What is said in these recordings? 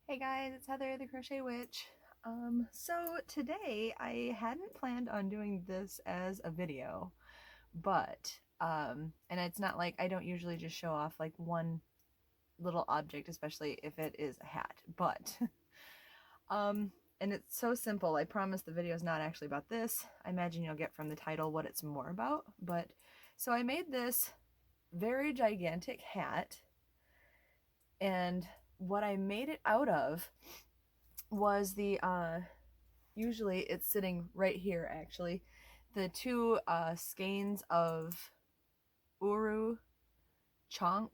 Hey guys, it's Heather the Crochet Witch. So today I hadn't planned on doing this as a video, but and it's not like I don't usually just show off like one little object, especially if it is a hat, but and it's so simple. I promise the video is not actually about this. I imagine you'll get from the title what it's more about, but so I made this very gigantic hat, and what I made it out of was the usually it's sitting right here actually, the two skeins of Uru chonk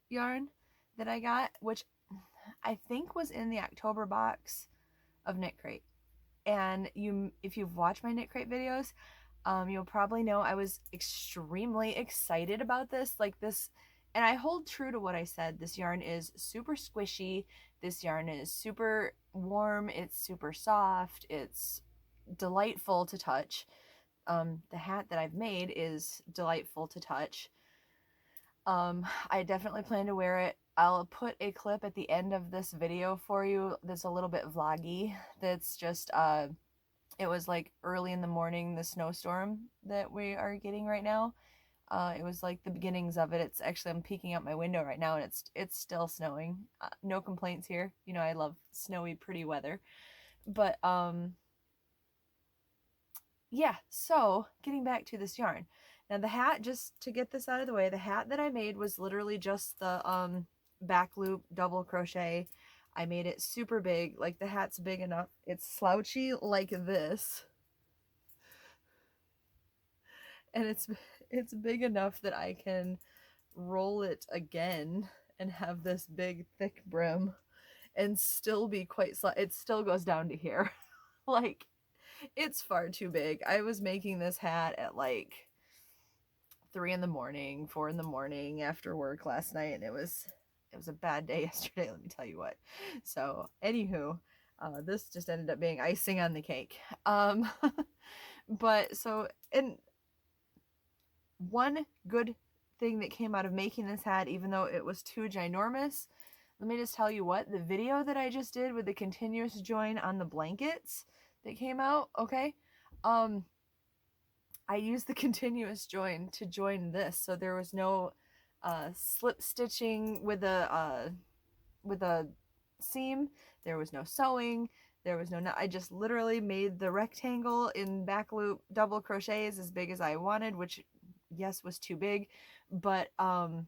yarn that I got, which I think was in the October box of Knit Crate. And if you've watched my Knit Crate videos, you'll probably know I was extremely excited about this. Like this, and I hold true to what I said. This yarn is super squishy. This yarn is super warm. It's super soft. It's delightful to touch. The hat that I've made is delightful to touch. I definitely plan to wear it. I'll put a clip at the end of this video for you that's a little bit vloggy. That's just it was like early in the morning, the snowstorm that we are getting right now. It was like the beginnings of it. It's actually, I'm peeking out my window right now and it's still snowing. No complaints here. You know, I love snowy, pretty weather. But yeah, so getting back to this yarn. Now the hat, just to get this out of the way, the hat that I made was literally just the back loop double crochet. I made it super big, like the hat's big enough. It's slouchy like this. And it's big enough that I can roll it again and have this big thick brim and still be quite it still goes down to here. Like, it's far too big. I was making this hat at like 3 in the morning, 4 in the morning after work last night, and it was a bad day yesterday, let me tell you what. So anywho, this just ended up being icing on the cake. But so, and one good thing that came out of making this hat, even though it was too ginormous, let me just tell you what, the video that I just did with the continuous join on the blankets that came out, okay, I used the continuous join to join this, so there was no slip stitching with a seam. There was no sewing. There was no, I just literally made the rectangle in back loop double crochets as big as I wanted, which yes was too big, but then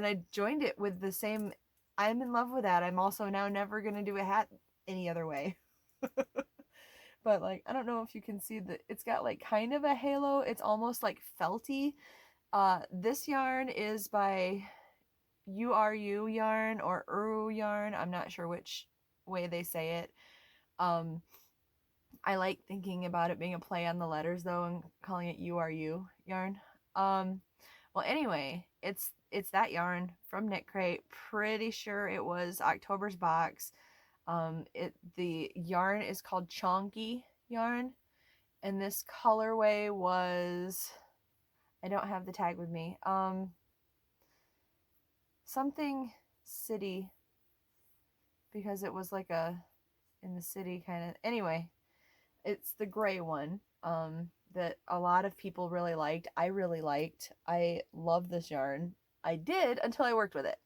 I joined it with the same. I'm in love with that. I'm also now never gonna do a hat any other way. But like, I don't know if you can see that it's got like kind of a halo. It's almost like felty. This yarn is by URU yarn or Uru yarn. I'm not sure which way they say it. I like thinking about it being a play on the letters though and calling it URU yarn. Well, anyway, it's that yarn from Knit Crate. Pretty sure it was October's box. The yarn is called Chonky yarn, and this colorway was, I don't have the tag with me. Something city, because it was like a in the city kind of. Anyway, it's the gray one. That a lot of people really liked. I really liked. I love this yarn. I did until I worked with it.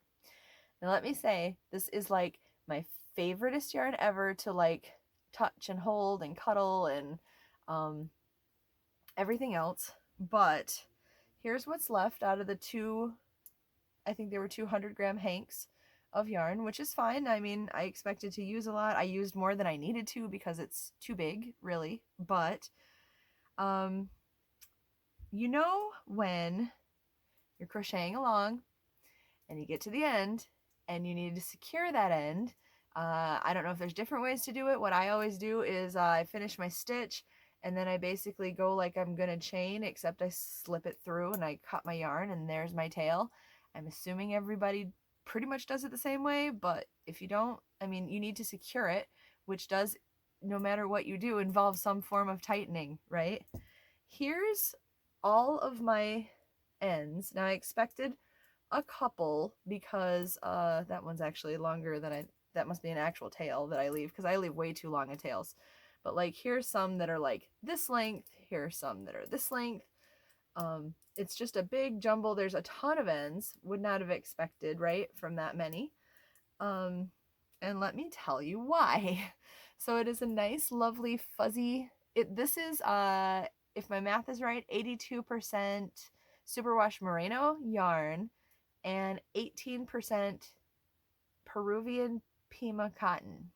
Now let me say, this is like my favoriteest yarn ever to like touch and hold and cuddle and everything else. But here's what's left out of the two, I think there were 200-gram hanks of yarn, which is fine. I mean, I expected to use a lot. I used more than I needed to because it's too big, really. But you know when you're crocheting along and you get to the end and you need to secure that end. I don't know if there's different ways to do it. What I always do is I finish my stitch and then I basically go like I'm gonna chain, except I slip it through and I cut my yarn and there's my tail. I'm assuming everybody pretty much does it the same way, but if you don't, I mean, you need to secure it, which does, no matter what you do, involve some form of tightening, right? Here's all of my ends. Now I expected a couple because that one's actually longer than that must be an actual tail that I leave because I leave way too long of tails. But like here's some that are like this length, here's some that are this length. It's just a big jumble. There's a ton of ends. Would not have expected, right, from that many. And let me tell you why. So it is a nice, lovely, fuzzy. This is, if my math is right, 82% superwash merino yarn and 18% Peruvian Pima cotton.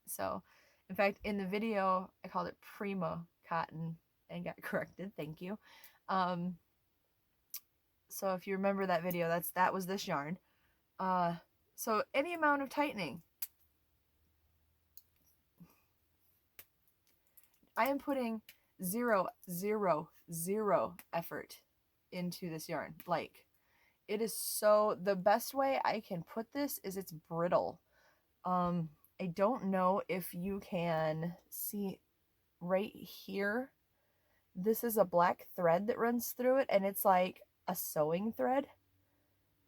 So, in fact, in the video, I called it Prima cotton and got corrected. Thank you. So if you remember that video, that was this yarn. So any amount of tightening, I am putting zero effort into this yarn. Like, it is so, the best way I can put this is it's brittle. I don't know if you can see right here. This is a black thread that runs through it, and it's like a sewing thread.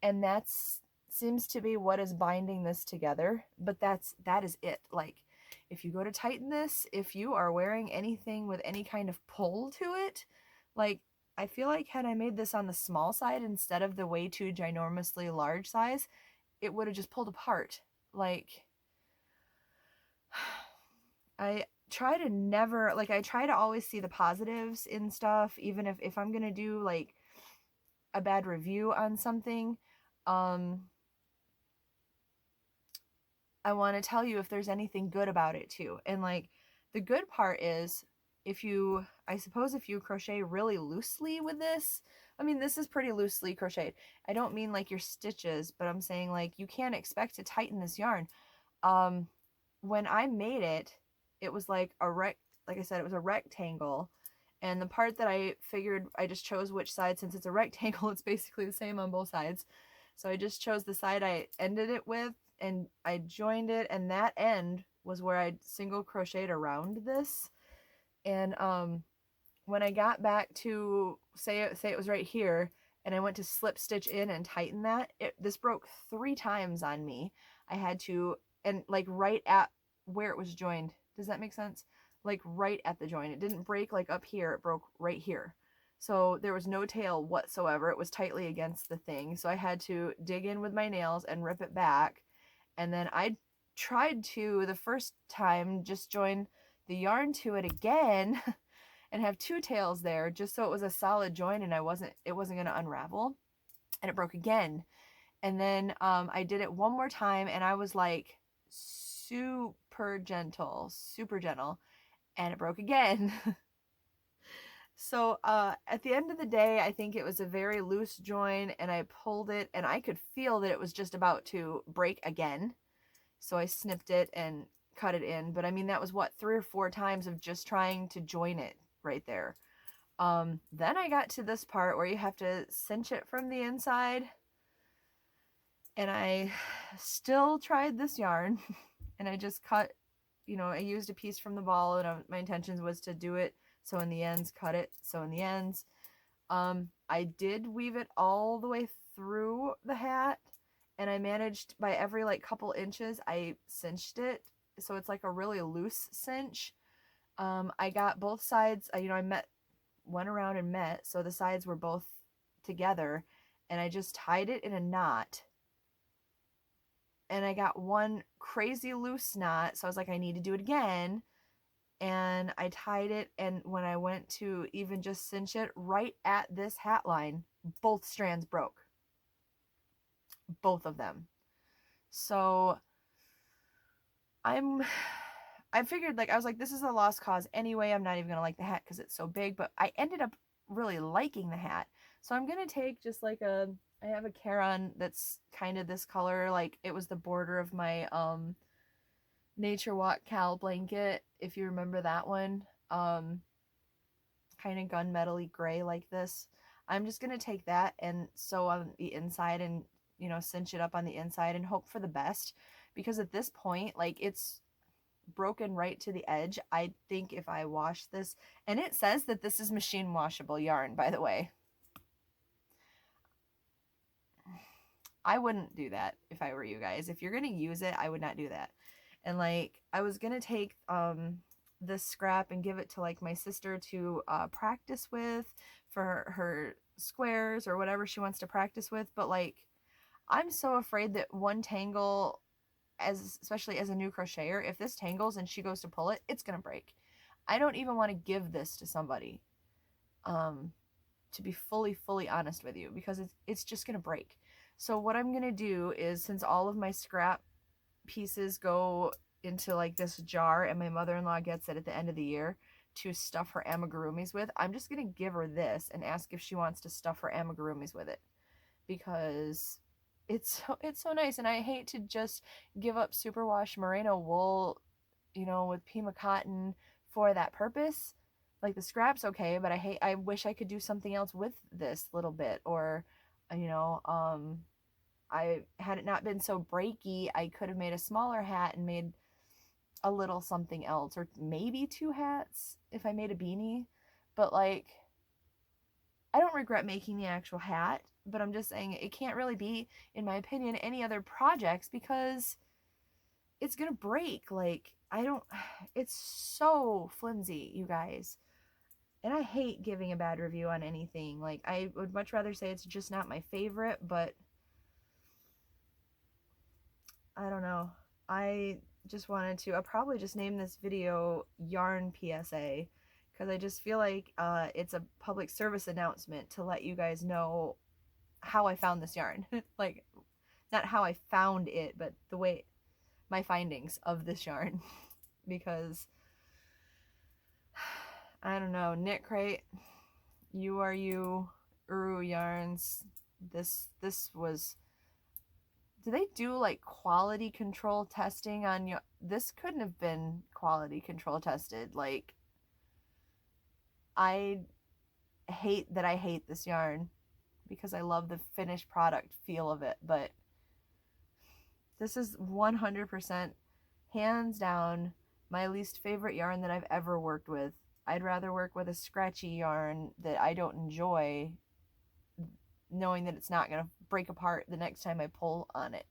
And that's seems to be what is binding this together, but that is it. Like, if you go to tighten this, if you are wearing anything with any kind of pull to it, like, I feel like had I made this on the small side instead of the way too ginormously large size, it would have just pulled apart. Like, I try to never, like, I try to always see the positives in stuff, even if I'm gonna do like a bad review on something. I want to tell you if there's anything good about it too. And like, the good part is, I suppose if you crochet really loosely with this, I mean, this is pretty loosely crocheted. I don't mean like your stitches, but I'm saying like you can't expect to tighten this yarn. When I made it, it was like like I said, it was a rectangle. And the part that I figured, I just chose which side, since it's a rectangle, it's basically the same on both sides. So I just chose the side I ended it with, and I joined it, and that end was where I single crocheted around this. And when I got back to say it was right here, and I went to slip stitch in and tighten that, this broke 3 times on me. I had to, and like right at where it was joined. Does that make sense? Like right at the joint. It didn't break like up here, it broke right here. So there was no tail whatsoever. It was tightly against the thing. So I had to dig in with my nails and rip it back. And then I tried to, the first time, just join the yarn to it again and have 2 tails there, just so it was a solid joint and it wasn't going to unravel. And it broke again. And then I did it one more time, and I was like super gentle, and it broke again. So at the end of the day, I think it was a very loose join, and I pulled it, and I could feel that it was just about to break again. So I snipped it and cut it in. But I mean, that was what, 3 or 4 times of just trying to join it right there. Then I got to this part where you have to cinch it from the inside, and I still tried this yarn, and I just cut, I used a piece from the ball, and my intentions was to do it so in the ends, cut it so in the ends. I did weave it all the way through the hat, and I managed, by every like couple inches, I cinched it, so it's like a really loose cinch. I got both sides, I went around and met, so the sides were both together, and I just tied it in a knot. And I got one crazy loose knot, so I was like, I need to do it again. And I tied it, and when I went to even just cinch it right at this hat line, both strands broke. Both of them. So I figured, like, I was like, this is a lost cause anyway. I'm not even gonna like the hat because it's so big, but I ended up really liking the hat. So I'm gonna take just like I have a Caron that's kind of this color, like it was the border of my Nature Walk Cal blanket, if you remember that one. Kind of gunmetal-y gray like this. I'm just gonna take that and sew on the inside, and cinch it up on the inside and hope for the best, because at this point, like, it's broken right to the edge. I think if I wash this, and it says that this is machine washable yarn, by the way. I wouldn't do that if I were you guys. If you're gonna use it, I would not do that. And like, I was gonna take this scrap and give it to like my sister to practice with for her squares or whatever she wants to practice with, but like, I'm so afraid that one tangle, as especially as a new crocheter, if this tangles and she goes to pull it, it's gonna break. I don't even want to give this to somebody, to be fully honest with you, because it's just gonna break. So what I'm gonna do is, since all of my scrap pieces go into like this jar and my mother-in-law gets it at the end of the year to stuff her amigurumis with, I'm just gonna give her this and ask if she wants to stuff her amigurumis with it, because it's so nice. And I hate to just give up superwash merino wool, you know, with Pima cotton for that purpose. Like, the scrap's okay, but I wish I could do something else with this little bit. Or, you know, I had it not been so breaky, I could have made a smaller hat and made a little something else, or maybe 2 hats if I made a beanie. But like, I don't regret making the actual hat, but I'm just saying it can't really be, in my opinion, any other projects, because it's gonna break. Like, I don't, it's so flimsy, you guys. And I hate giving a bad review on anything. Like, I would much rather say it's just not my favorite, but I don't know. I just wanted to, I'll probably just name this video Yarn PSA, because I just feel like it's a public service announcement to let you guys know how I found this yarn. Like, not how I found it, but the way, my findings of this yarn. Because, I don't know, Knit Crate, you are you, Uru Yarns, this was, do they do like quality control testing on you? This couldn't have been quality control tested. Like, I hate that I hate this yarn, because I love the finished product feel of it, but this is 100% hands down my least favorite yarn that I've ever worked with. I'd rather work with a scratchy yarn that I don't enjoy, knowing that it's not going to break apart the next time I pull on it.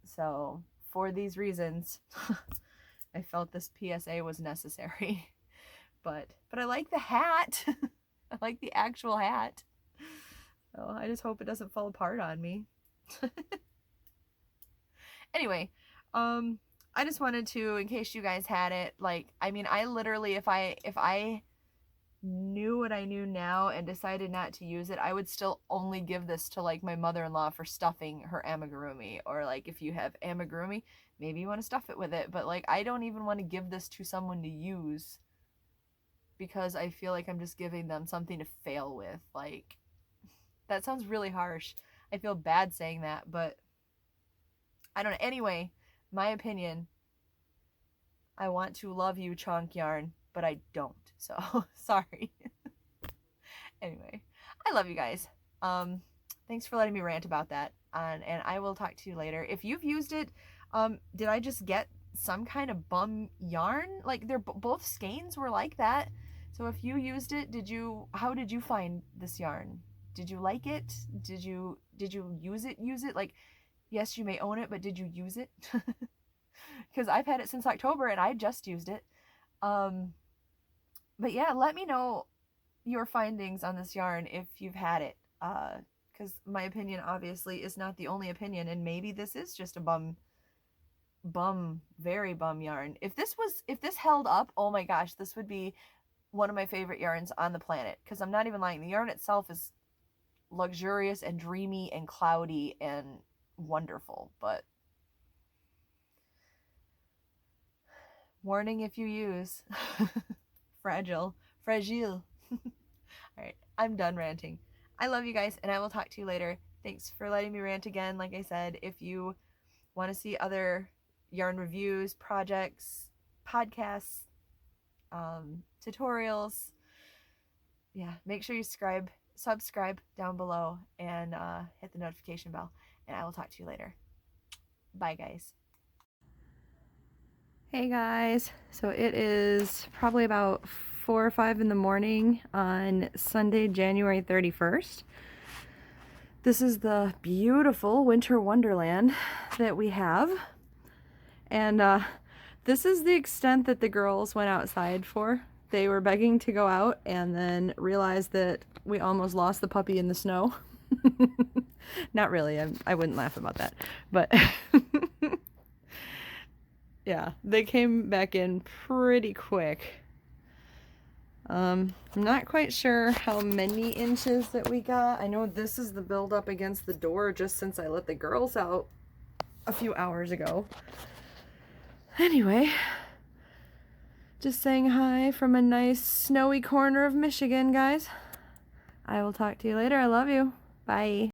So for these reasons, I felt this PSA was necessary. But I like the hat. I like the actual hat. So I just hope it doesn't fall apart on me. Anyway, I just wanted to, in case you guys had it, like, I mean, I literally, if I knew what I knew now and decided not to use it, I would still only give this to like my mother-in-law for stuffing her amigurumi. Or like, if you have amigurumi, maybe you want to stuff it with it. But like, I don't even want to give this to someone to use, because I feel like I'm just giving them something to fail with. Like, that sounds really harsh. I feel bad saying that, but I don't know. Anyway, my opinion, I want to love you, chunk yarn, but I don't. So, sorry. Anyway, I love you guys. Thanks for letting me rant about that. And I will talk to you later. If you've used it, did I just get some kind of bum yarn? Like, they're both skeins were like that. So if you used it, how did you find this yarn? Did you like it? Did you use it? Like, yes, you may own it, but did you use it? Because I've had it since October and I just used it. But yeah, let me know your findings on this yarn if you've had it. Because my opinion obviously is not the only opinion, and maybe this is just a very bum yarn. If this held up, oh my gosh, this would be one of my favorite yarns on the planet. Because I'm not even lying, the yarn itself is luxurious and dreamy and cloudy and wonderful. But warning if you use. Fragile. All right, I'm done ranting. I love you guys, and I will talk to you later. Thanks for letting me rant again. Like I said, if you want to see other yarn reviews, projects, podcasts, tutorials, yeah, make sure you subscribe down below, and hit the notification bell, and I will talk to you later. Bye, guys. Hey guys, so it is probably about 4 or 5 in the morning on Sunday, January 31st. This is the beautiful winter wonderland that we have. And this is the extent that the girls went outside for. They were begging to go out and then realized that we almost lost the puppy in the snow. Not really, I wouldn't laugh about that. But yeah, they came back in pretty quick. I'm not quite sure how many inches that we got. I know this is the buildup against the door just since I let the girls out a few hours ago. Anyway, just saying hi from a nice snowy corner of Michigan, guys. I will talk to you later. I love you. Bye.